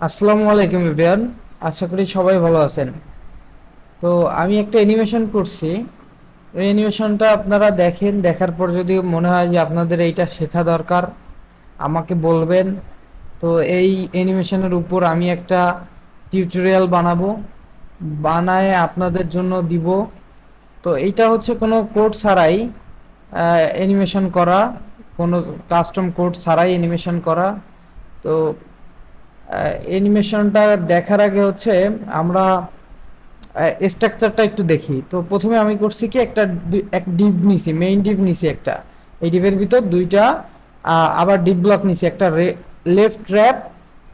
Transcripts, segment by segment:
আসসালামু আলাইকুম এভরিওয়ান। আশা করি সবাই ভালো আছেন। তো আমি একটা অ্যানিমেশন করছি। এই অ্যানিমেশনটা আপনারা দেখেন, দেখার পর যদি মনে হয় যে আপনাদের এইটা শেখা দরকার আমাকে বলবেন। তো এই অ্যানিমেশনের উপর আমি একটা টিউটোরিয়াল বানাবো, বানায় আপনাদের জন্য দিব। তো এইটা হচ্ছে কোনো কোড ছাড়াই অ্যানিমেশন করা, কোনো কাস্টম কোড ছাড়াই অ্যানিমেশন করা। তো অ্যানিমেশনটা দেখার আগে হচ্ছে আমরা স্ট্রাকচারটা একটু দেখি। তো প্রথমে আমি করছি কি এক ডিভ নিছি, মেইন ডিভ নিছি একটা। এই ডিভের ভিতর দুইটা আবার ডিভ ব্লক নিছি, একটা লেফট র্যাপ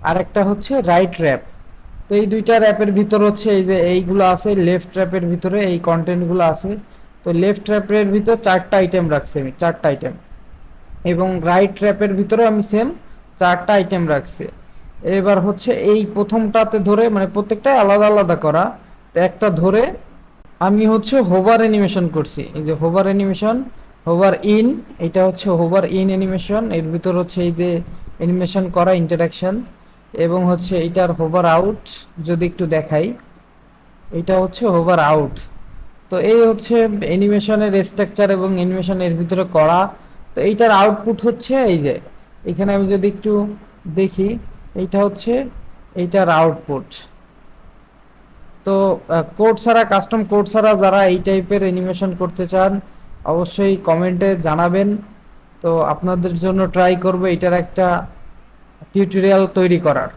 আর একটা হচ্ছে রাইট র্যাপ। তো এই দুইটা র্যাপের ভিতর হচ্ছে এই যে এইগুলো আছে, লেফট র্যাপের ভিতরে এই কন্টেন্টগুলো আছে। তো লেফট র্যাপের ভিতর চারটা আইটেম রাখছি আমি, চারটা আইটেম। এবং রাইট র্যাপের ভিতরে আমি সেম চারটা আইটেম রাখছি। এবার হচ্ছে এই প্রথমটাতে ধরে, মানে প্রত্যেকটাই আলাদা আলাদা করা। তো একটা ধরে আমি হচ্ছে হোভার অ্যানিমেশন করছি। এই যে হোভার অ্যানিমেশন, হোভার ইন, এটা হচ্ছে হোভার ইন অ্যানিমেশন। এর ভিতর হচ্ছে এই যে অ্যানিমেশন করা ইন্টারাকশন। এবং হচ্ছে এইটার হোভার আউট, যদি একটু দেখাই, এটা হচ্ছে হোভার আউট। তো এই হচ্ছে অ্যানিমেশনের স্ট্রাকচার এবং অ্যানিমেশন এর ভিতরে করা। তো এইটার আউটপুট হচ্ছে এই যে এখানে আমি যদি একটু দেখি, এইটা হচ্ছে এইটার আউটপুট। তো কোড ছাড়া, কাস্টম কোড ছাড়া যারা এই টাইপের অ্যানিমেশন করতে চান অবশ্যই কমেন্টে জানাবেন। তো আপনাদের জন্য ট্রাই করব এটার একটা টিউটোরিয়াল তৈরি করার।